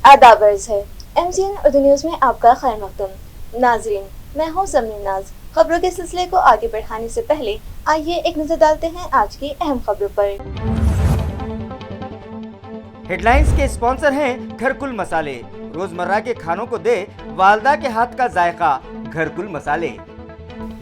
आदाब अर्ज़ है MCN उर्दू न्यूज़ में आपका खैर मक़दम। नाज़रीन, मैं हूँ ज़मीन नाज। खबरों के सिलसिले को आगे बढ़ाने से पहले आइए एक नज़र डालते हैं आज की अहम खबरों पर। हेडलाइंस के स्पॉन्सर हैं घरकुल मसाले। रोजमर्रा के खानों को दे वालदा के हाथ का जायका, घरकुल मसाले।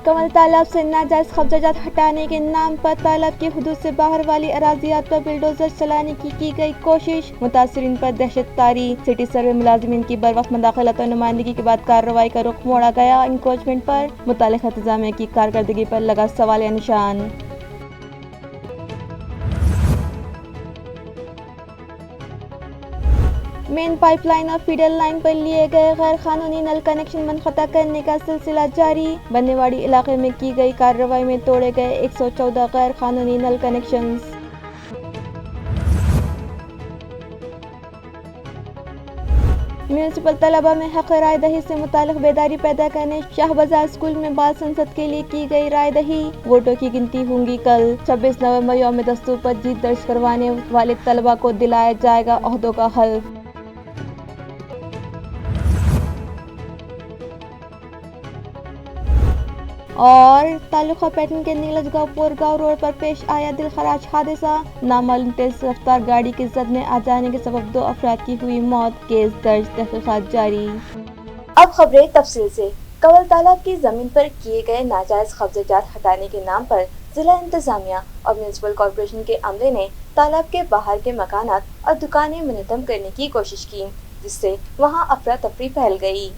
कमल तालाब से नाजायज कब्जात हटाने के नाम पर तालाब की हुदूद से बाहर वाली अराजियात पर बिल्डोजर चलाने की गई कोशिश, मुतासरीन पर दहशत तारी। सिटी सर्वे मुलाजिमीन की बरवक्त मुदाखलत और नुमाइंदगी के बाद कार्रवाई का रुख मोड़ा गया। इंक्रोचमेंट पर मुतालिका इंतजामिया की कारकर्दगी पर लगा सवालिया निशान। मेन पाइपलाइन और फीडर लाइन पर लिए गए गैर कानूनी नल कनेक्शन मुनक़ता करने का सिलसिला जारी। बन्नेवाड़ी इलाके में की गई कार्रवाई में तोड़े गए 114 गैर कानूनी नल कनेक्शंस। म्यूनिसिपल तलबा में हक़ राय दही से मुतालिक बेदारी पैदा करने शाह बाजार स्कूल में बाल संसद के लिए की गई राय दही। वोटों की गिनती होंगी कल। 26 नवंबर यौम दस्तूर पर जीत दर्ज करवाने वाले तलबा को दिलाया जाएगा ओहदों का हल्फ। और तालुका पैटर्न के नीलज गाँव पोरगांव रोड पर पेश आया दिलखराज हादसा। नामालूम तेज रफ्तार गाड़ी की जद में आ जाने के सबब 2 अफराद की हुई मौत। केस दर्ज, तहकीकात जारी। अब खबरें तफसील से। कवल तालाब की जमीन पर किए गए नाजायज कब्जात हटाने के नाम पर जिला इंतजामिया और म्यूनिसिपल कॉर्पोरेशन के अमले ने तालाब के बाहर के मकानात और दुकानें मुनहदम करने की कोशिश की, जिससे वहां अफरा तफरी फैल गई।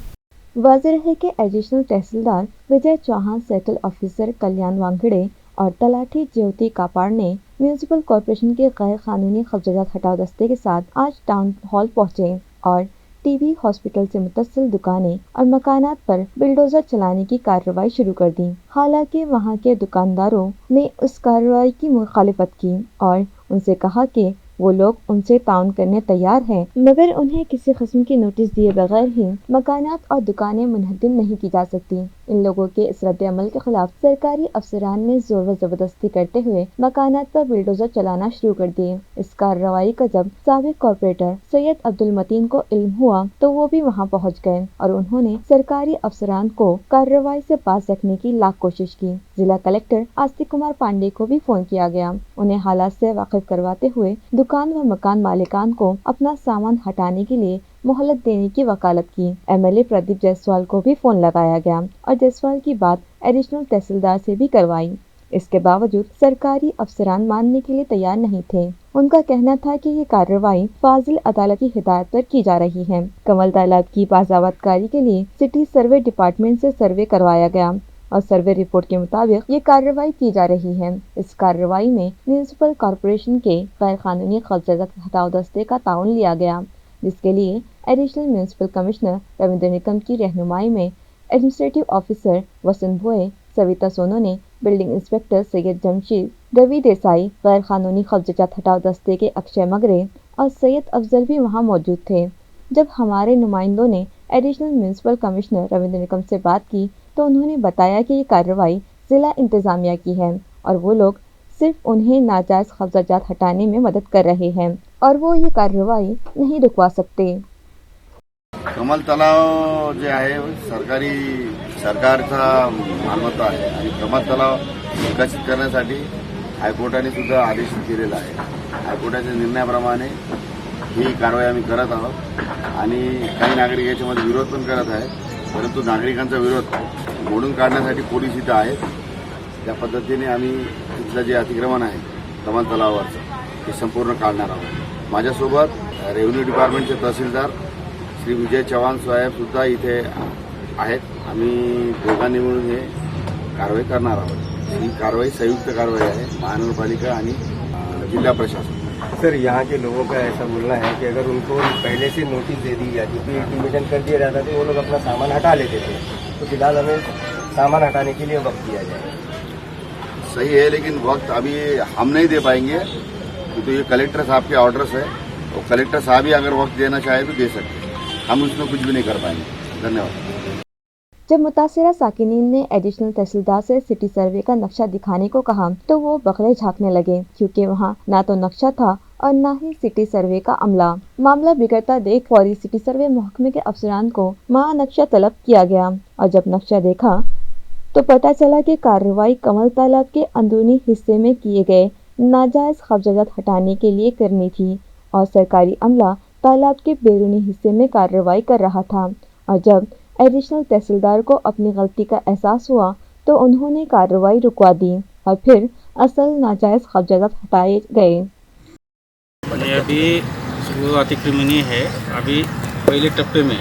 वाज़ेह है कि एडिशनल तहसीलदार विजय चौहान, सर्कल ऑफिसर कल्याण वांगड़े और तलाठी ज्योति कापाड़ ने म्यूनिसिपल कॉर्पोरेशन के गैर कानूनी कब्जात हटाओ दस्ते के साथ आज टाउन हॉल पहुंचे और टीबी हॉस्पिटल से मुतस्सिल दुकानें और मकानात पर बिल्डोजर चलाने की कार्रवाई शुरू कर दी। हालांकि वहां के दुकानदारों ने उस कार्रवाई की मुखालिफत की और उनसे कहा कि वो लोग उनसे ताउन करने तैयार हैं, मगर उन्हें किसी किस्म की नोटिस दिए बगैर ही मकानात और दुकानें मुनहदिम नहीं की जा सकती। इन लोगों के इस रद्द अमल के खिलाफ सरकारी अफसरान ने जोर व जबरदस्ती करते हुए मकानात पर बिल्डोजर चलाना शुरू कर दिए। इस कार्रवाई का जब साबिक कॉर्पोरेटर सैयद अब्दुल मतीन को इल्म हुआ तो वो भी वहाँ पहुँच गए और उन्होंने सरकारी अफसरान को कार्रवाई से पास रखने की लाख कोशिश की। जिला कलेक्टर आस्तिक कुमार पांडे को भी फोन किया गया। उन्हें हालात से वाकिफ करवाते हुए दुकान व मकान मालिकान को अपना सामान हटाने के लिए मोहलत देने की वकालत की। एमएलए प्रदीप जायसवाल को भी फोन लगाया गया और जायसवाल की बात एडिशनल तहसीलदार से भी करवाई। इसके बावजूद सरकारी अफसरान मानने के लिए तैयार नहीं थे। उनका कहना था कि ये कार्रवाई फाजिल अदालत की हिदायत पर की जा रही है। कमल तालाब की बाजावतकारी के लिए सिटी सर्वे डिपार्टमेंट से सर्वे करवाया गया और सर्वे रिपोर्ट के मुताबिक ये कार्रवाई की जा रही है। इस कार्रवाई में म्यूनिसिपल कॉर्पोरेशन के गैर कानूनी कब्जात हटाओ दस्ते का ताउन लिया गया, जिसके लिए additional municipal commissioner Ravindra Nikam की रहनुमाई में एडमिनिस्ट्रेटिव ऑफिसर वसंत भोए, सविता सोनो ने, बिल्डिंग इंस्पेक्टर सैयद जमशीद, रवि देसाई, गैर कानूनी कब्जात हटाओ दस्ते के अक्षय मगरे और सैयद अफजल भी वहाँ मौजूद थे। जब हमारे नुमाइंदों ने additional municipal commissioner Ravindra Nikam से बात की तो उन्होंने बताया कि ये कार्रवाई जिला इंतजामिया की है और वो लोग सिर्फ उन्हें नाजायज कब्जात हटाने में मदद कर रहे हैं और वो ये कार्रवाई नहीं रुकवा सकते। कमल तलाव जे आहे सरकारचा मालमत्ता आहे आणि कमल तलाव विकसित करण्यासाठी हायकोर्टाने सुद्धा आदेश दिलेला आहे। हायकोर्टाच्या निर्णयाप्रमाणे ही कारवाई आम्ही करत आहोत आणि काही नागरिक याच्यामध्ये विरोध पण करत आहेत, परंतु नागरिकांचा विरोध मोडून काढण्यासाठी पोलीस इथं आहेत। त्या पद्धतीने आम्ही तिथलं जे अतिक्रमण आहे कमल तलावावरचं ते संपूर्ण काढणार आहोत। माझ्यासोबत रेव्हेन्यू डिपार्टमेंटचे तहसीलदार श्री विजय चव्हाण साहेब सुद्धा इथे आहेत। आम्ही दोघांनी मिळून हे कारवाई करणार आहोत। ही कारवाई संयुक्त कारवाई आहे महानगरपालिका आणि जिला प्रशासन। सर, यहाँ के लोगों का ऐसा बोलना है कि अगर उनको पहले से नोटिस दे दी जाती थी, इंटीमेशन कर दिया जाता तो वो लोग अपना सामान हटा लेते थे। तो फिलहाल हमें सामान हटाने के लिए वक्त दिया जाए। सही है, लेकिन वक्त अभी हम नहीं दे पाएंगे क्योंकि ये कलेक्टर साहब के ऑर्डर्स है। तो कलेक्टर साहब ही अगर वक्त देना चाहे तो दे सकते हैं, हम उसमें कुछ भी नहीं कर पाएंगे। धन्यवाद। जब मुतासिरा साकिनीन ने एडिशनल तहसीलदार से सिटी सर्वे का नक्शा दिखाने को कहा तो वो बकरे झांकने लगे, क्योंकि वहाँ ना तो नक्शा था और न ही सिटी सर्वे का अमला। मामला बिगड़ता देख फौरी सिटी सर्वे महकमे के अफसरान को नक्शा तलब किया गया और जब नक्शा देखा तो पता चला कि कार्रवाई कमल तालाब के अंदरूनी हिस्से में किए गए नाजायज कब्जात हटाने के लिए करनी थी और सरकारी अमला तालाब के बैरूनी हिस्से में कार्रवाई कर रहा था और जब एडिशनल तहसीलदार को अपनी गलती का एहसास हुआ तो उन्होंने कार्रवाई रुकवा दी और फिर असल नाजायज कब्जात हटाए गए। ये अभी शुरुआती क्रिमिनी है। अभी पहले टप्पे में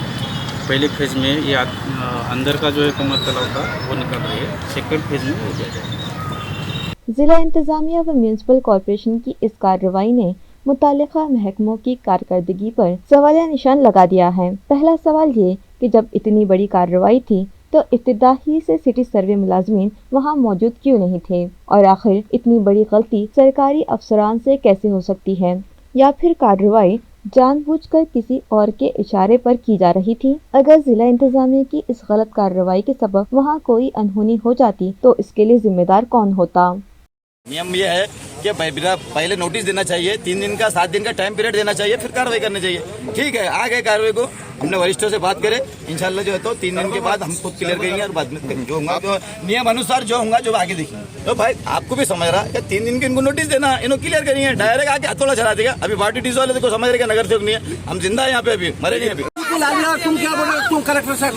पहले फेज में ये अंदर का जो है कमल तालाब का वो निकल रही है, सेकंड फेज में हो जाएगा। जिला इंतजामिया व म्यूनसिपल कॉरपोरेशन की इस कार्रवाई ने मुतालिका महकमों की कारकर्दगी पर सवालिया निशान लगा दिया है। पहला सवाल ये कि जब इतनी बड़ी कार्रवाई थी तो इब्तिदाई से सिटी सर्वे मुलाजमीन वहां मौजूद क्यों नहीं थे और आखिर इतनी बड़ी गलती सरकारी अफसरान से कैसे हो सकती है, या फिर कार्रवाई जानबूझकर किसी और के इशारे पर की जा रही थी। अगर जिला इंतजामिया की इस गलत कार्रवाई के सबब वहां कोई अनहोनी हो जाती तो इसके लिए जिम्मेदार कौन होता। नियम ये है कि पहले नोटिस देना चाहिए, 3 दिन का 7 दिन का टाइम पीरियड देना चाहिए, फिर कार्रवाई करनी चाहिए। ठीक है, आ गए कार्रवाई को, हमने वरिष्ठों से बात करे, इंशाल्लाह जो है तो 3 दिन के बाद हम खुद क्लियर करेंगे और बाद में जो होगा तो नियम अनुसार जो होगा जो आगे देखेंगे। तो भाई आपको भी समझ रहा है कि 3 दिन की इनको नोटिस देना, इनको क्लियर करेंगे, डायरेक्ट आके हथौड़ा चला देगा। अभी पार्टी टीस वाले को समझ रहे नगर सेवक नहीं है, हम जिंदा है यहाँ पे, अभी मरे नहीं। अभी तुम क्या बोल रहे हो? तुम कलेक्टर साहब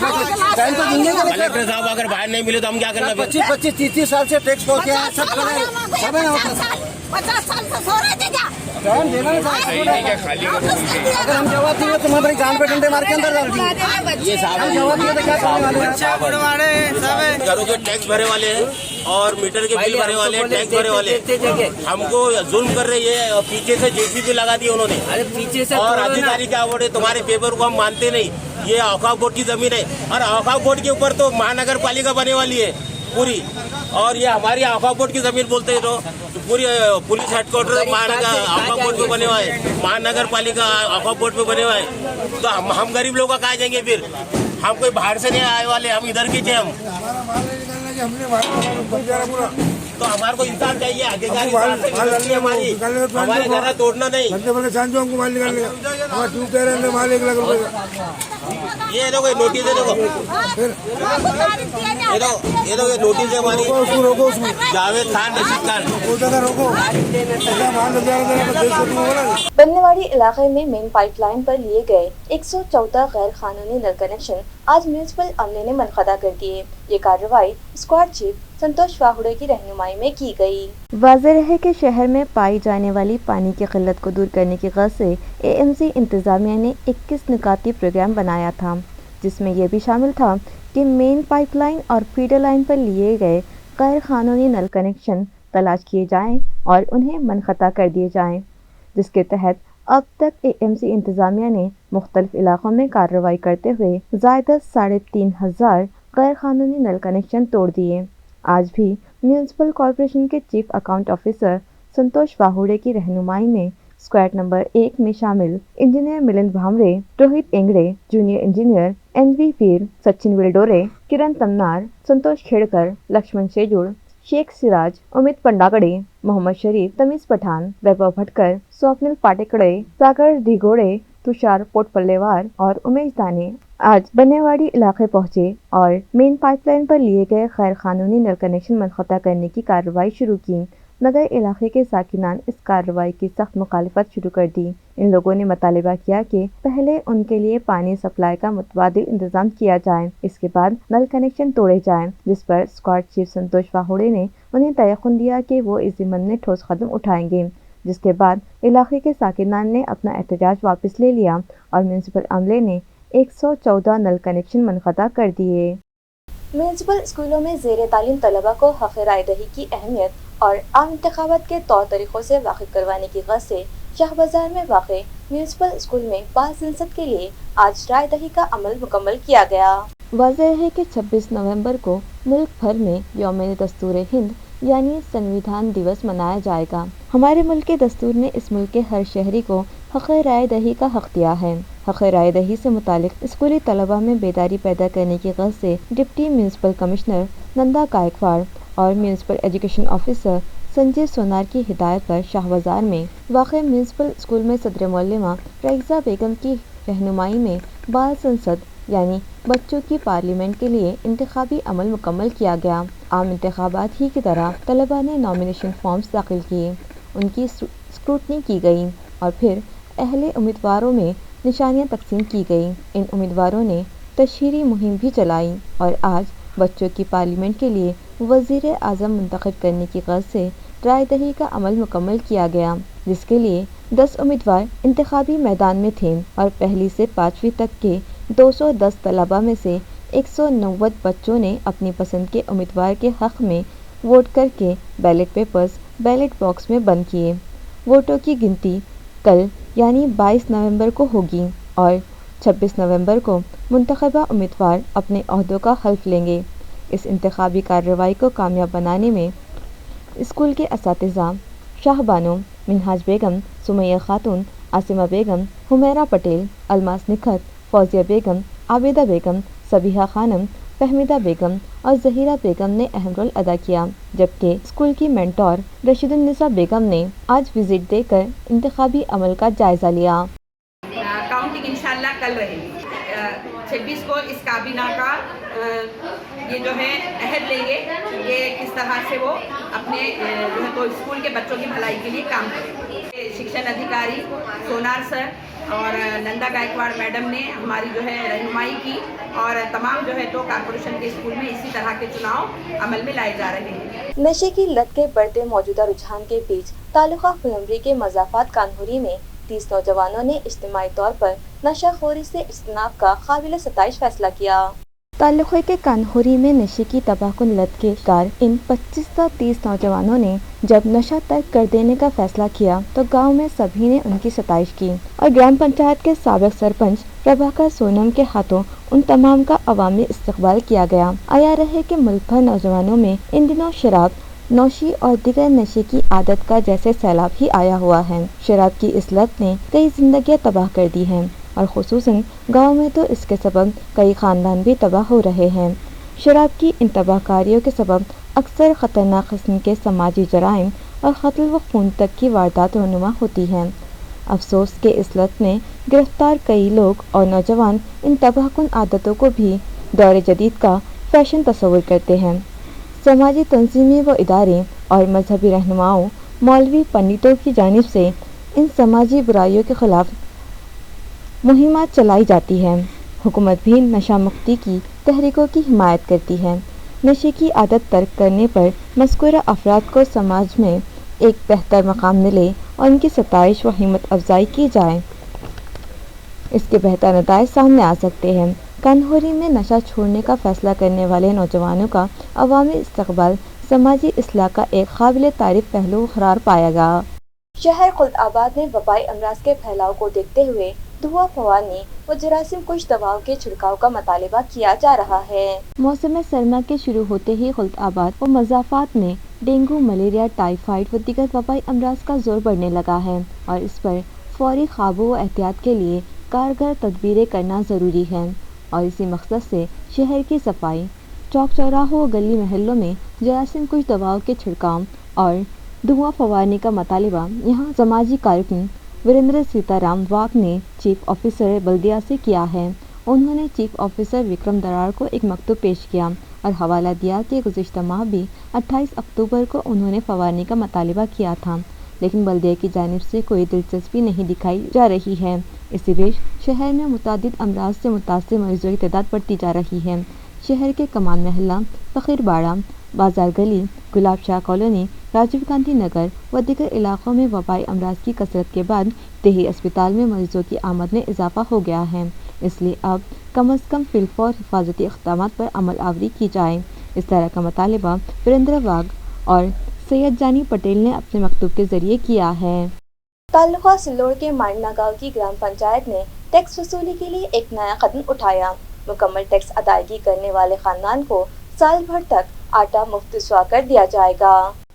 टाइम तो देंगे। कलेक्टर साहब अगर बाहर नहीं मिले तो हम क्या करना? 25 30 साल से टैक्स पहुँच गया है, सब कर 50 साल से सो रहे थे क्या? टाइम देना अगर हम जवाब दिए तो हमारी जान पे डंडे मार के अंदर डाल दिए। ये साहब जवाब दिए तो क्या करने वाले हैं? घरों के टैक्स भरे वाले हैं और मीटर के बिल भरे वाले हैं, टैक्स भरे वाले हैं। हमको जुल्म कर रही है और पीछे से जेसीबी लगा दी उन्होंने। अरे पीछे से और अधिकारी क्या बोले, तुम्हारे पेपर को हम मानते नहीं, ये औकाफ बोर्ड की जमीन है। और औकाफ बोर्ड के ऊपर तो महानगर पालिका बने वाली है पूरी, और ये हमारी औकाफ बोर्ड की जमीन बोलते हैं। तो पूरी पुलिस हेडक्वार्टर महानगर औकाफ बोर्ड पे बने हुआ है, महानगर पालिका औकाफ बोर्ड पे बने हुआ है। तो हम गरीब लोग का कहा जाएंगे फिर? हम कोई बाहर से नहीं आए वाले, हम इधर के थे। हम तो हमारे को इंसान चाहिए, अधिकारी हमारे घर तोड़ना नहीं। ये देखो नोटिस है, देखो ये देखो नोटिस है हमारी। जावेद खान, रशीद खान। बन्नेवाड़ी इलाके में मेन पाइपलाइन पर लिए गए 114 गैर कानूनी नल कनेक्शन आज म्यूनसिपल अमले ने मनखदा कर दिए। ये कार्रवाई स्क्वाड चीफ संतोष वाहुड़े की रहनुमाई में की गई। वाज़ेह है कि शहर में पाई जाने वाली पानी की किल्लत को दूर करने की ग़र्ज़ से एएमसी इंतज़ामिया ने 21 निकाती प्रोग्राम बनाया था, जिसमें यह भी शामिल था कि मेन पाइपलाइन और फीडर लाइन पर लिए गए गैर कानूनी नल कनेक्शन तलाश किए जाएं और उन्हें मनक़ता कर दिए जाएं, जिसके तहत अब तक एएमसी इंतज़ामिया ने मुख्तलिफ इलाक़ों में कार्रवाई करते हुए ज़ायदा 3,500 गैर कानूनी नल कनेक्शन तोड़ दिए। आज भी म्यूनसिपल कॉरपोरेशन के chief account officer Santosh Wahude की रहनुमाई में स्क्वाड नंबर 1 में शामिल engineer Milind Bhamre, Rohit Engde, junior engineer N V Veer, Sachin Vildore, Kiran Tannar, Santosh Khedkar, Laxman Shejud, Sheikh Siraj, Amit Pandagade, Mohammad Sharif, Tamiz Pathan, वैभव भटकर, स्वप्निल पाटेकड़े, सागर दिगोड़े, तुषार पोटपल्लेवार और उमेश दाने आज बन्नेवाड़ी इलाके पहुंचे और मेन पाइपलाइन पर लिए गए गैर कानूनी नल कनेक्शन मनक़ता करने की कार्रवाई शुरू की, मगर इलाके के साकिनान इस कार्रवाई की सख्त मुखालिफत शुरू कर दी। इन लोगों ने मुतालिबा किया कि पहले उनके लिए पानी सप्लाई का मुतबादिल इंतजाम किया जाए, इसके बाद नल कनेक्शन तोड़े जाएं, जिस पर स्क्वाड चीफ संतोष वाहुड़े ने उन्हें तयक़ुन दिया कि वो इस ज़िम्मन में ठोस कदम उठाएंगे, जिसके बाद इलाके के साकिनान ने अपना एहतजाज वापस ले लिया और म्यूनसिपल अमले ने 114 नल कनेक्शन मनक़ता कर दिए। म्यूनसिपल स्कूलों में ज़ेर तालीम तलबा को हक़ राय दही की अहमियत और आम इंतखाबात के तौर तरीक़ों से वाकिफ़ करवाने की ग़र्ज़ से शाह बाज़ार में वाक़े म्यूनसिपल स्कूल में बाज़िल्ज़त के लिए आज राय दही का अमल मुकम्मल किया गया। वाज़ेह है कि 26 नवंबर को मुल्क भर में यौम दस्तूर हिंद यानी संविधान दिवस मनाया जाएगा। हमारे मुल्क के दस्तूर ने इस मुल्क के हर शहरी को हक़ राय दही का हक़ दिया है। हक़ राय दही से मुतालिक स्कूली तलबा में बेदारी पैदा करने की ग़र्ज़ से deputy municipal commissioner Nanda Gaikwad और municipal education officer Sanjay Sonar की हिदायत पर शाह बाजार में वाक़ म्यूनसिपल स्कूल में सदर मौलमा रईसा बेगम की रहनुमाई में बाल संसद यानी बच्चों की पार्लियामेंट के लिए इंतखाबी अमल मुकम्मल किया गया। आम इंतखाबात ही की तरह तलबा ने नॉमिनेशन फॉर्म्स दाखिल किए, उनकी स्क्रूटनी की गई और फिर अहले उम्मीदवारों में निशानियां तकसीम की गई। इन उम्मीदवारों ने तशहीरी मुहिम भी चलाई और आज बच्चों की पार्लियामेंट के लिए वज़ीर आज़म मुंतखब करने की ग़र्ज़ से राय दही का अमल मुकम्मल किया गया, जिसके लिए 10 उम्मीदवार इंतखाबी मैदान में थे और पहली से 5वीं तक के 210 तलबा में से 190 बच्चों ने अपनी पसंद के उम्मीदवार के हक़ में वोट करके बैलेट पेपर्स बैलेट बॉक्स में बंद किए। वोटों की गिनती कल यानी 22 नवंबर को होगी और 26 नवंबर को मुंतखबा उम्मीदवार अपने ओहदों का हल्फ लेंगे। इस इंतखाबी कार्रवाई को कामयाब बनाने में स्कूल के असातिज़ा शाह बानो, मिनहाज बेगम, सुमैया खातून, आसिमा बेगम, हुमैरा पटेल, अलमास निखत, फौजिया बेगम, आबिदा बेगम, सबीहा खानम, फहमीदा बेगम और जहीरा बेगम ने अहम रोल अदा किया, जबकि स्कूल की मेंटोर रशीदुन्निसा बेगम ने आज विजिट देकर इंतखाबी अमल का जायज़ा लिया। काउंटिंग इंशाल्लाह कल रहेगी। 26 को इस काबीना का ये जो है अहद लेंगे कि किस तरह से वो अपने जो है तो स्कूल के बच्चों की भलाई के लिए काम करेंगे। शिक्षण अधिकारी सोनार सर और नंदा गायकवाड़ मैडम ने हमारी जो है रहनुमाई की और तमाम जो है तो कारपोरेशन के स्कूल में इसी तरह के चुनाव अमल में लाए जा रहे हैं। नशे की लत के बढ़ते मौजूदा रुझान के बीच तालुका फुलंबरी के मज़ाफ़ात कानहुरी में 30 नौजवानों ने इज्तिमाई तौर पर नशाखोरी से इज्तनाब का काबिल सताइश फैसला किया। ताल्लुक़े के कानहुरी में नशे की तबाहकुन लत के शिकार इन 25 से 30 नौजवानों ने जब नशा तर्क कर देने का फैसला किया तो गांव में सभी ने उनकी सताइश की और ग्राम पंचायत के साबिक़ सरपंच प्रभाकर सोनम के हाथों उन तमाम का अवामी इस्तकबाल किया गया। आया रहे कि मुल्क भर नौजवानों में इन दिनों शराब नौशी और दिगर नशे की आदत का जैसे सैलाब ही आया हुआ है। शराब की इस लत ने कई जिंदगियां तबाह कर दी हैं और ख़ुसूसन गाँव में तो इसके सबब कई ख़ानदान भी तबाह हो रहे हैं। शराब की इन तबाहकारियों के सबब अक्सर ख़तरनाक किस्म के समाजी जराइम और कत्ल व खून तक की वारदात रहनुमा होती हैं। अफसोस के इस लत में गिरफ्तार कई लोग और नौजवान इन तबाहकुन आदतों को भी दौर जदीद का फैशन तस्वुर करते हैं। समाजी तंजीमें व इदारे और मजहबी रहनुमाओं मौलवी पंडितों की जानिब से इन समाजी बुराइयों के ख़िलाफ़ मुहिमात चलाई जाती है। हुकूमत भी नशा मुक्ति की तहरीकों की हिमायत करती है। नशे की आदत तर्क करने पर मज़कूरा अफराद को समाज में एक बेहतर मकाम मिले और उनकी सताइश व हिम्मत अफजाई की जाए, इसके बेहतर नताइज सामने आ सकते हैं। कानहुरी में नशा छोड़ने का फैसला करने वाले नौजवानों का अवामी इस्तकबाल समाजी इस्लाह का एक काबिल तारीफ पहलू करार पाएगा। शहर खुल्दाबाद में वबाई अमराज के फैलाव को देखते हुए धुआं फवारनी व जरासीम कुश दवाओं के छिड़काव का मुतालिबा किया जा रहा है। मौसम सरमा के शुरू होते ही खुल्दाबाद व मज़ाफ़ात में डेंगू, मलेरिया, टाइफाइड व दीगर वबाई अमराज का जोर बढ़ने लगा है और इस पर फौरी काबू व एहतियात के लिए कारगर तदबीरें करना ज़रूरी है और इसी मकसद से शहर की सफाई, चौक चौराहों व गली महलों में जरासीम कुश दवाओं के छिड़काव और धुआं फवारनी का मुतालिबा यहाँ समाजी कारकुन वीरेंद्र सीताराम वाघ ने चीफ ऑफिसर बल्दिया से किया है। उन्होंने चीफ ऑफिसर विक्रम दरार को एक मकतूब पेश किया और हवाला दिया कि गुज़िश्ता माह भी 28 अक्टूबर को उन्होंने फवारनी का मुतालिबा किया था, लेकिन बल्दिया की जानिब से कोई दिलचस्पी नहीं दिखाई जा रही है। इसी बीच शहर में मुतादिद अमराज से मुतासिर मरीजों की तादाद बढ़ती जा रही है। शहर के कमान महल्ला, फ़कीर बाड़ा, बाजार गली, गुलाब शाह कॉलोनी, राजीव गांधी नगर व दीगर इलाकों में वबाई अमराज की कसरत के बाद देही अस्पताल में मरीजों की आमद में इजाफा हो गया है। इसलिए अब कम अज़ कम फिलफौर हिफाजती इक़दामात पर अमल आवरी की जाए। इस तरह का मुतालिबा वीरेंद्र वाघ और सैयद जानी पटेल ने अपने मकतूब के ज़रिए किया है। तालुका सिल्लोड़ के मांडना गाँव की ग्राम पंचायत ने टैक्स वसूली के लिए एक नया कदम उठाया। मुकम्मल टैक्स अदायगी करने वाले खानदान को साल भर तक आटा मुफ्त सुआ कर दिया जाएगा।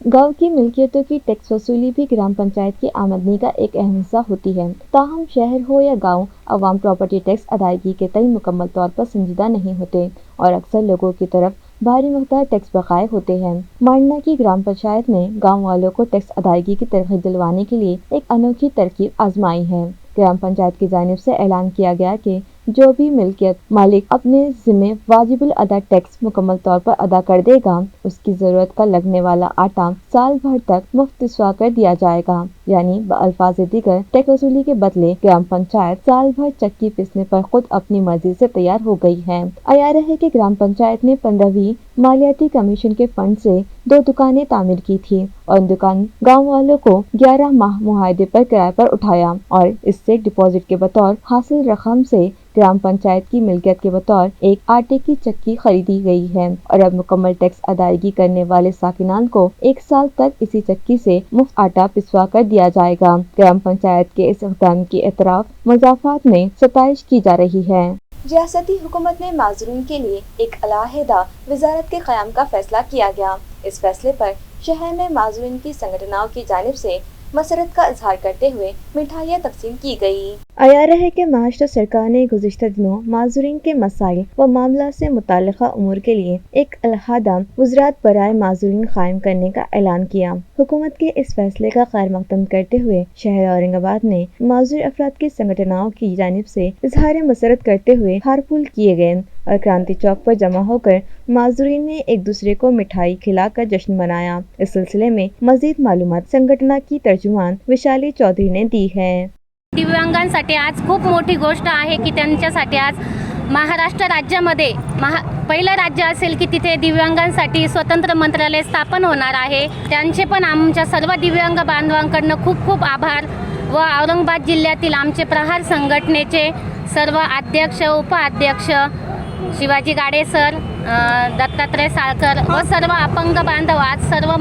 गांव की मिल्कियतों की टैक्स वसूली भी ग्राम पंचायत की आमदनी का एक अहम हिस्सा होती है। ताहम शहर हो या गांव, अवाम प्रॉपर्टी टैक्स अदायगी के तय मुकम्मल तौर पर संजीदा नहीं होते और अक्सर लोगों की तरफ भारी मकदार टैक्स बकाये होते हैं। मांडना की ग्राम पंचायत ने गांव वालों को टैक्स अदायगी की तरकीब दिलवाने के लिए एक अनोखी तरकीब आजमाई है। ग्राम पंचायत की जानिब से ऐलान किया गया कि जो भी मिल्कियत मालिक अपने जिम्मे वाजिबुल अदा टैक्स मुकम्मल तौर पर अदा कर देगा, उसकी जरूरत का लगने वाला आटा साल भर तक मुफ्त पिसवा कर दिया जाएगा। यानी बअल्फाज़ दीगर टैक्स वसूली के बदले ग्राम पंचायत साल भर चक्की पिसने पर खुद अपनी मर्जी से तैयार हो गई है। आयार है कि ग्राम पंचायत ने 15वीं मालियाती कमीशन के फंड से 2 दुकानें तामीर की थी और दुकान गाँव वालों को 11 माह मुआहदे पर किराए पर उठाया और इससे डिपॉजिट के बतौर हासिल रकम से ग्राम पंचायत की मिल्कियत के बतौर एक आटे की चक्की खरीदी गई है और अब मुकम्मल टैक्स अदायगी करने वाले साकिनान को 1 साल तक इसी चक्की से मुफ्त आटा पिसवा कर दिया जाएगा। ग्राम पंचायत के इस इक़दाम की एतराफ़ मुज़ाफ़ात में सताइश की जा रही है। रियासती हुकूमत में माजूरीन के लिए एक अलहदा वजारत के क़याम का फैसला किया गया। इस फैसले पर शहर में माजूरीन की संगठनों की जानिब से मसरत का इजहार करते हुए मिठाइयाँ तकसीम की गई। आयार है कि महाराष्ट्र सरकार ने गुज़िश्ता दिनों माजूरीन के मसाइल व मामला से मुताल्लिक़ा उमूर के लिए एक अलहदा वज़रात बराए माजूरीन कायम करने का ऐलान किया। हुकूमत के इस फैसले का खैर मकदम करते हुए शहर औरंगाबाद ने माजूर अफराद की संगठनों की जानिब से इजहार मसरत करते हुए हारपुल किए गए और क्रांति चौक पर जमा होकर माजूरीन ने एक दूसरे को मिठाई खिलाकर जश्न मनाया। इस सिलसिले में मजीद मालूमात संगठना की तर्जुमान विशाली चौधरी ने दी है। दिव्यांगांसाठी आज खूप मोठी गोष्ट आहे की त्यांच्यासाठी आज महाराष्ट्र राज्यामध्ये पहिलं राज्य असेल की तिथे दिव्यांगांसाठी स्वतंत्र मंत्रालय स्थापन होणार आहे। त्यांचे पण आमच्या सर्व दिव्यांग बांधवांकडनं खूप खूप आभार व औरंगाबाद जिल्ह्यातील आमचे प्रहार संघटनेचे सर्व अध्यक्ष उपाध्यक्ष शिवाजी गाडे सर, दत्तात्रय साळकर व सर्व अपंग बांधव आज सर्व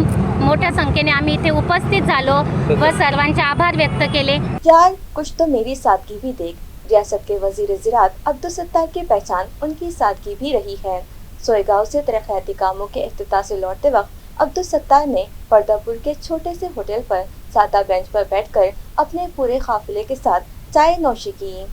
मोठ्या संख्येने आम्ही इथे उपस्थित झालो व सर्वांचे आभार व्यक्त केले। यार कुछ तो मेरी सादगी भी देख। रियासत के वजीर ज़राअत अब्दुल सत्तार की पहचान उनकी सादगी भी रही है। सोएगांव से तरक्याती कामों के इफ्तिताह से लौटते वक्त अब्दुल सत्तार ने पर्दापुर के छोटे से होटल पर सादा बेंच पर बैठकर अपने पूरे काफिले के साथ चाय नोशी की।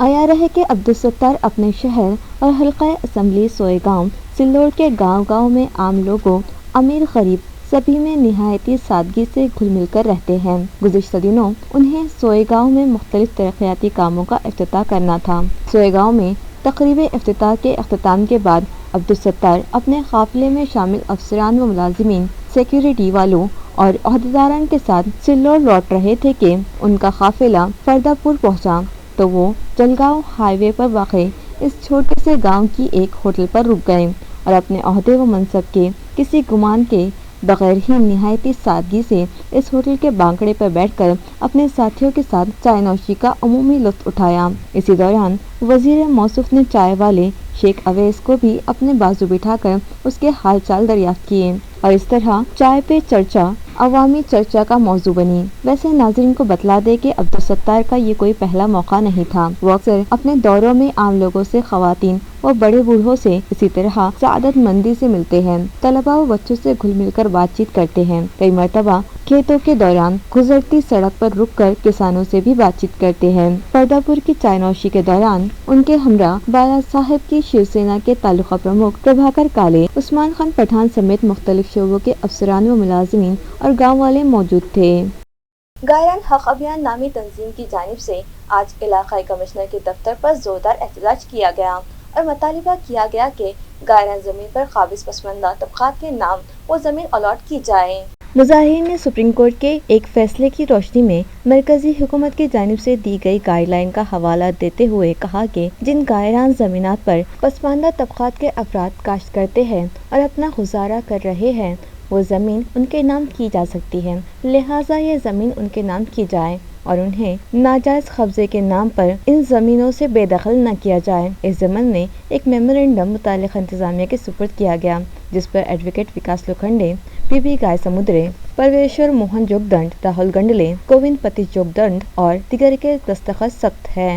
आया रहे कि अब्दुल सत्तार अपने शहर और हल्का असम्बली सोएगांव सिल्लोड के गांव-गांव में आम लोगों, अमीर गरीब सभी में निहायती सादगी से घुल मिल कर रहते हैं। गुज़िश्ता दिनों उन्हें सोएगांव में मुख्तलिफ तरक्याती कामों का इफ्तिताह करना था। सोएगांव में तकरीब इफ्तिताह के अख्ताम के बाद अब्दुल सत्तार अपने काफिले में शामिल अफसरान व मुलाजिमीन, सिक्योरिटी वालों और अहदेदारान के साथ सिल्लोड लौट रहे थे कि उनका काफिला फरदापुर पहुंचा तो वो जलगांव हाईवे पर वाक़े इस छोटे से गांव की एक होटल पर रुक गए और अपने ओहदे व मनसब के किसी गुमान के बगैर ही निहायती सादगी से इस होटल के बांकड़े पर बैठकर अपने साथियों के साथ चाय नौशी का अमूमी लुत्फ़ उठाया। इसी दौरान वज़ीर मौसूफ ने चाय वाले शेख अवैस को भी अपने बाजू बिठाकर उसके हाल चाल दरियाफ्त किए और इस तरह चाय पे चर्चा अवामी चर्चा का मौजू बनी। वैसे नाज़रीन को बतला दे कि अब्दुल सत्तार का ये कोई पहला मौका नहीं था। वो अक्सर अपने दौरों में आम लोगों से, ख़वातीन और बड़े बूढ़ों से इसी तरह सआदतमंदी से मिलते हैं। तलबा व बच्चों से घुल मिलकर बातचीत करते हैं। कई मरतबा खेतों के दौरान गुजरती सड़क पर रुककर किसानों से भी बातचीत करते हैं। पर्दापुर की चाय नौशी के दौरान उनके हमरा बाला साहिब की शिवसेना के तालुका प्रमुख प्रभाकर काले, उस्मान खान पठान समेत मुख्तलिफ शोबों के अफसरान व मुलाजिमीन और गाँव वाले मौजूद थे। गायरान हक अभियान नामी तंजीम की जानिब से आज इलाकाई कमिश्नर के दफ्तर पर जोरदार एहतजाज किया गया और मुतालिबा किया गया कि गायरान ज़मीन पर काबिज पसमानदा तबक़ात के नाम वो ज़मीन अलॉट की जाए। मुज़ाहिरीन ने सुप्रीम कोर्ट के एक फैसले की रोशनी में मरकजी हुकूमत की जानिब से दी गई गाइडलाइन का हवाला देते हुए कहा कि जिन गायरान ज़मीनात पर पसमानदा तबक़ात के अफराद काश्त करते हैं और अपना गुजारा कर रहे हैं वो ज़मीन उनके नाम की जा सकती है, लिहाजा ये ज़मीन उनके नाम की जाए और उन्हें नाजायज़ कब्ज़े के नाम पर इन ज़मीनों से बेदखल न किया जाए। इस ज़मीन में एक मेमोरेंडम मुतालिक़ इंतज़ामिया के सुपुर्द किया गया जिस पर एडवोकेट विकास लोखंडे, पीबी गाय समुद्रे, परमेश्वर मोहन जोगदंड, राहुल गंडले, गोविंद पति जोगदंड और दिगर के दस्तखत सख्त है।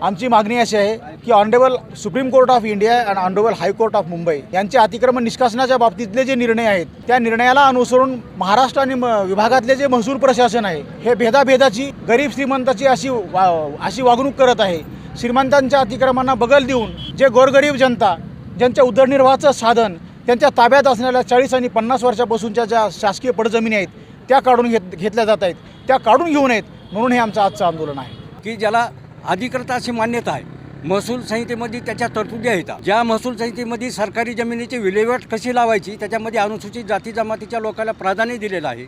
आमची मागणी अशी आहे की honourable supreme court of India आणि ऑनरेबल हायकोर्ट ऑफ मुंबई यांचे अतिक्रमण निष्कासनाच्या बाबतीतले जे निर्णय आहेत त्या निर्णयाला अनुसरून महाराष्ट्र आणि विभागातले जे महसूल प्रशासन आहे हे भेदाभेदाची, गरीब श्रीमंताची अशी वागणूक करत आहे। श्रीमंतांच्या अतिक्रमणांना बगल देऊन जे गोरगरीब जनता, ज्यांच्या उदरनिर्वाहाचं साधन त्यांच्या ताब्यात असणाऱ्या 40 आणि 50 वर्षापासूनच्या ज्या शासकीय पडजमिनी आहेत त्या काढून घेतल्या जात आहेत, त्या काढून घेऊ नयेत म्हणून हे आमचं आजचं आंदोलन आहे. की ज्याला अधिकृत अशी मान्यता आहे, महसूल संहितेमध्ये त्याच्या तरतुदी आहेत. ज्या महसूल संहितेमध्ये सरकारी जमिनीची विल्हेवाट कशी लावायची त्याच्यामध्ये अनुसूचित जाती जमातीच्या लोकांना प्राधान्य दिलेलं आहे.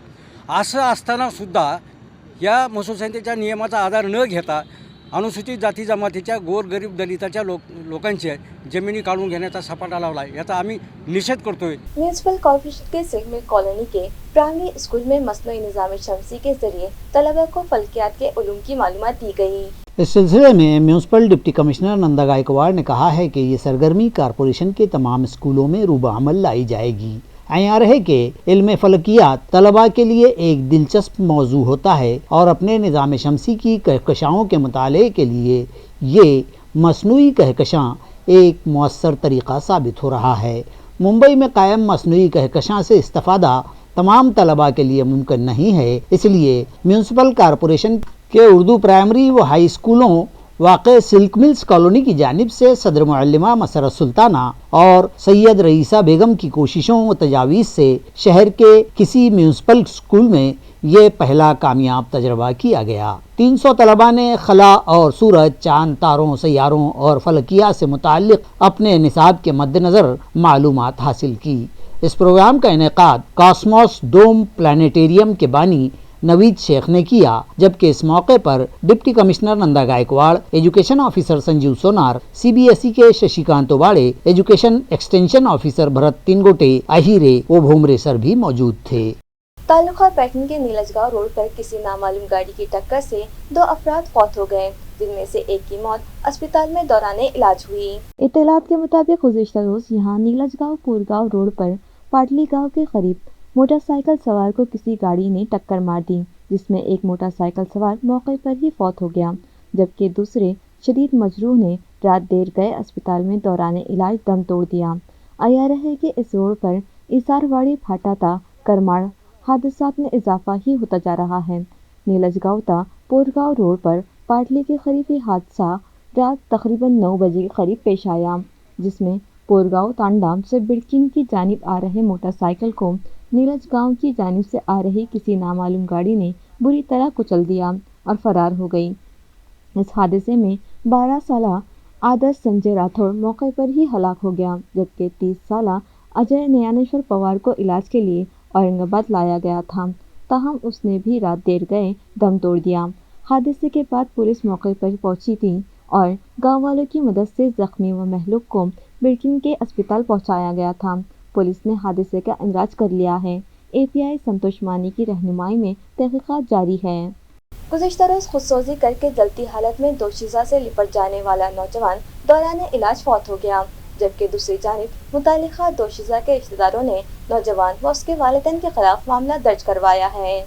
असं असताना सुद्धा या महसूल संहितेच्या नियमाचा आधार न घेता अनुसूचित जाती जमातीच्या गोरगरीब दलिताच्या लोकांच्या जमिनी काढून घेण्याचा सपाटा लावला आहे. याचा आम्ही निषेध करतोय. म्यूनसिपल कॉर्पोरेशन के सिल्क मिल कॉलोनी के प्राइमरी स्कूल में मसनूई निज़ाम शमसी के जरिए तलबा को फल्कियात के उलूम की मालूमात दी गई. इस सिलसिले में municipal deputy commissioner Nanda Gaikwad ने कहा है कि ये सरगर्मी कारपोरेशन के तमाम स्कूलों में रूबअमल लाई जाएगी. आर है कि इल्म फलकियात तलबा के लिए एक दिलचस्प मौजू होता है और अपने निज़ाम शमसी की कहकशाओं के मुताले के लिए ये मसनूई कहकशां एक मौसर तरीक़ा साबित हो रहा है. मुंबई में कायम मसनूई कहकशां से इस्तेफ़ादा तमाम तलबा के लिए मुमकिन नहीं है. इसलिए म्यूनसिपल कॉरपोरेशन के उर्दू प्राइमरी व हाई स्कूलों वाक़े सिल्क मिल्स कॉलोनी की जानिब से सदर मुअल्लिमा मसरत सुल्ताना और सैयद रईसा बेगम की कोशिशों व तजावीज़ से शहर के किसी म्यूनसिपल स्कूल में ये पहला कामयाब तजर्बा किया गया. 300 तलबा ने खला और सूरज, चांद, तारों, सैयारों और फलकिया से मुताल्लिक़ अपने निसाब के मद्देनज़र मालूमात हासिल की. इस प्रोग्राम का इनेकाद कॉस्मोस डोम प्लानिटेरियम के बानी नवीद शेख ने किया, जबकि इस मौके पर deputy commissioner Nanda Gaikwad, education officer Sanjeev Sonar, CBSE के Shashikant Obade, education extension officer Bharat Tingote, Ahire व भूमरे सर भी मौजूद थे. तालुका पैटर्न के नीलजगांव रोड पर किसी नामालूम गाड़ी की टक्कर से 2 अफराद फौत हो गए, जिनमें से एक की मौत अस्पताल में दौरान इलाज हुई. इत्तलात के मुताबिक गुज़िश्ता रोज़ यहाँ नीलजगांव पूरगांव रोड पर पाटली गांव के करीब मोटरसाइकिल सवार को किसी गाड़ी ने टक्कर मार दी, जिसमें एक मोटरसाइकिल सवार मौके पर ही फौत हो गया, जबकि दूसरे शदीद मजरूह ने रात देर गए अस्पताल में दौरान इलाज दम तोड़ दिया. आया है कि इस रोड पर इसारवाड़ी फाटाता करमाड़ हादसात में इजाफा ही होता जा रहा है. नीलजगांव ता पूरगांव रोड पर पाटली के करीब ये हादसा रात तकरीबन 9 बजे के करीब पेश आया, जिसमें पूरगांव तांडाम से बिड़किन की जानिब आ रहे मोटरसाइकिल को नीलजगांव की जानिब से आ रही किसी नामालूम गाड़ी ने बुरी तरह कुचल दिया और फरार हो गई. इस हादसे में 12 साला आदर्श संजय राठौड़ मौके पर ही हलाक हो गया, जबकि 30 साला अजय नयानेश्वर पवार को इलाज के लिए औरंगाबाद लाया गया था, ताहम उसने भी रात देर गए दम तोड़ दिया. हादसे के बाद पुलिस मौके पर पहुंची थी और गाँव वालों की मदद से जख्मी व महलूक को बिड़किन के अस्पताल पहुंचाया गया था. पुलिस ने हादसे का इंदराज कर लिया है. API संतोष मानी की रहनुमाई में तहकीकात जारी है. गुज़िश्ता रोज़ खुदसोजी करके जलती हालत में दोशीज़ा से लिपट जाने वाला नौजवान दौरान इलाज फौत हो गया, जबकि दूसरी जानिब मुतालिका दोशीज़ा के रिश्तेदारों ने नौजवान व उसके वालिदैन के खिलाफ मामला दर्ज करवाया है.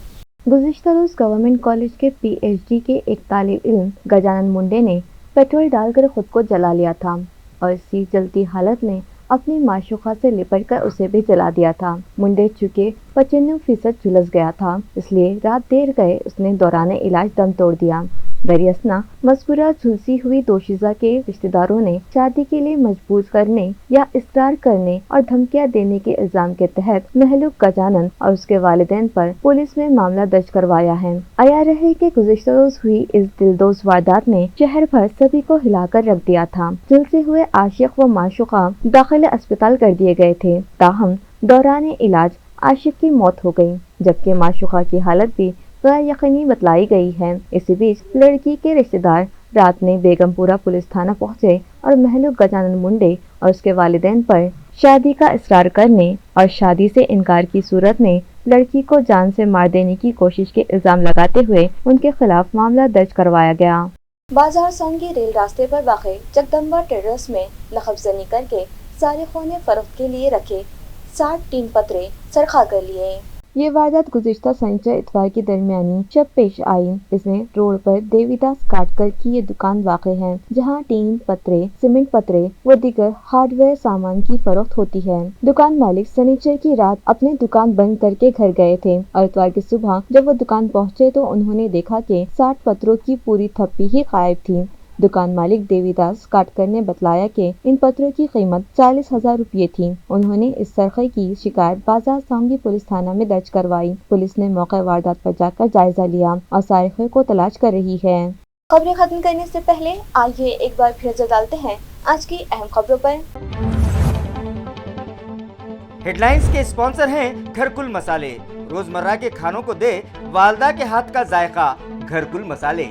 गुज़िश्ता रोज़ गवर्नमेंट कॉलेज के PhD के एक तालिब इल्म गजानन मुंडे ने पेट्रोल डालकर खुद को जला लिया था और इसी जलती हालत में अपनी माशूका से लिपटकर उसे भी जला दिया था. मुंडे चूँकि 95% झुलस गया था, इसलिए रात देर गए उसने दौरान इलाज दम तोड़ दिया. दरियासना मज़कूरा झुलसी हुई दोशीज़ा के रिश्तेदारों ने शादी के लिए मजबूर करने या इसरार करने और धमकियां देने के इल्जाम के तहत महलूक गजानन और उसके वालिदैन पर पुलिस में मामला दर्ज करवाया है. आया रहे कि गुज़िश्ता रोज़ हुई इस दिलदोज़ वारदात ने शहर भर सभी को हिलाकर रख दिया था. झुलसे हुए आशिक व माशूका दाखिल अस्पताल कर दिए गए थे, ताहम दौरान इलाज आशिक की मौत हो गई, जबकि माशूका की हालत भी गैर यकीनी बतलाई गई है. इसी बीच लड़की के रिश्तेदार रात में बेगमपुरा पुलिस थाना पहुंचे और महलूक गजानन मुंडे और उसके वालिदैन पर शादी का इसरार करने और शादी से इनकार की सूरत में लड़की को जान से मार देने की कोशिश के इल्जाम लगाते हुए उनके खिलाफ मामला दर्ज करवाया गया. बाजार सांगी रेल रास्ते पर वाक़े जगदम्बा ट्रेडर्स में लखबजनी करके सारिखों ने फरोख्त के लिए रखे 60 टीन पत्रे सरखा कर लिए. ये वारदात गुज़िश्ता शनिचर इतवार की दरमियानी शब पेश आई. इसमें रोड पर देवीदास काटकर की ये दुकान वाक़ है, जहां टीन पत्रे, सीमेंट पत्रे व दीगर हार्डवेयर सामान की फरोख्त होती है. दुकान मालिक शनिचर की रात अपनी दुकान बंद करके घर गए थे और इतवार की सुबह जब वो दुकान पहुंचे तो उन्होंने देखा कि 60 पत्रों की पूरी थप्पी ही गायब थी. दुकान मालिक देवीदास काटकर ने बतलाया कि इन पत्रों की कीमत 40,000 रुपये थी। उन्होंने इस सरखे की शिकायत बाजार सांगी पुलिस थाना में दर्ज करवाई। पुलिस ने मौके वारदात पर जाकर जायजा लिया और सारिखे को तलाश कर रही है। खबरें खत्म करने से पहले आइए एक बार फिर नजर डालते हैं आज की अहम खबरों पर। हेडलाइंस के स्पॉन्सर हैं घरकुल मसाले। रोजमर्रा के खानों को दे वालदा के हाथ का जायका, घरकुल मसाले।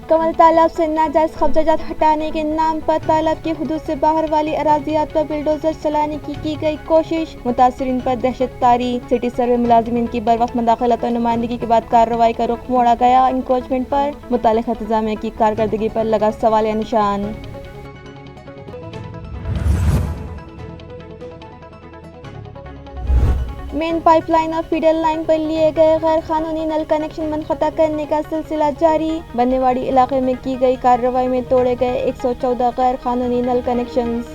कमल तालाब से नाजायज कब्जात हटाने के नाम पर तालाब की हुदूद से बाहर वाली अराजियात पर बुलडोजर चलाने की गई कोशिश, मुतासरीन पर दहशत तारी। सिटी सर्वे मुलाजिमीन की बरवक्त मुदाखलत और नुमाइंदगी के बाद कार्रवाई का रुख मोड़ा गया। इंक्रोचमेंट पर मुतालिका इंतजामिया की कारकर्दगी पर लगा सवालिया निशान। मेन पाइपलाइन और फीडर लाइन पर लिए गए गैर कानूनी नल कनेक्शन मुनक़ता करने का सिलसिला जारी। बन्नेवाड़ी इलाके में की गई कार्रवाई में तोड़े गए 114 गैर कानूनी नल कनेक्शंस।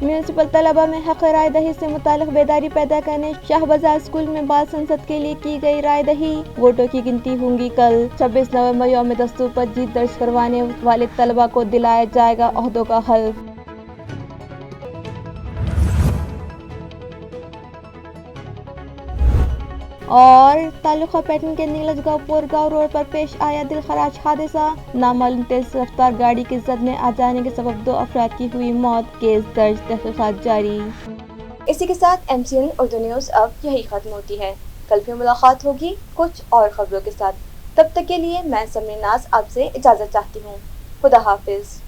म्यूनसिपल तलबा में हक़ राय दही से मुतालिक बेदारी पैदा करने शाहबाजार स्कूल में बाल संसद के लिए की गई राय दही। वोटों की गिनती होंगी कल। 26 नवंबर यौम दस्तूर पर जीत दर्ज करवाने वाले तलबा को दिलाया जाएगा ओहदों का हल्फ। और तालुका पैटर्न के नीलज गाँवपुर गाँव रोड पर पेश आया दिलखराज हादसा। नामालूम तेज रफ्तार गाड़ी की जद में आ जाने के सबब 2 अफराद की हुई मौत। केस दर्ज, तहकीकात जारी। इसी के साथ MCN उर्दू न्यूज़ अब यही खत्म होती है। कल फिर मुलाकात होगी कुछ और खबरों के साथ। तब तक के लिए मैं समरीन नाज आपसे इजाज़त चाहती हूँ। खुदा हाफिज।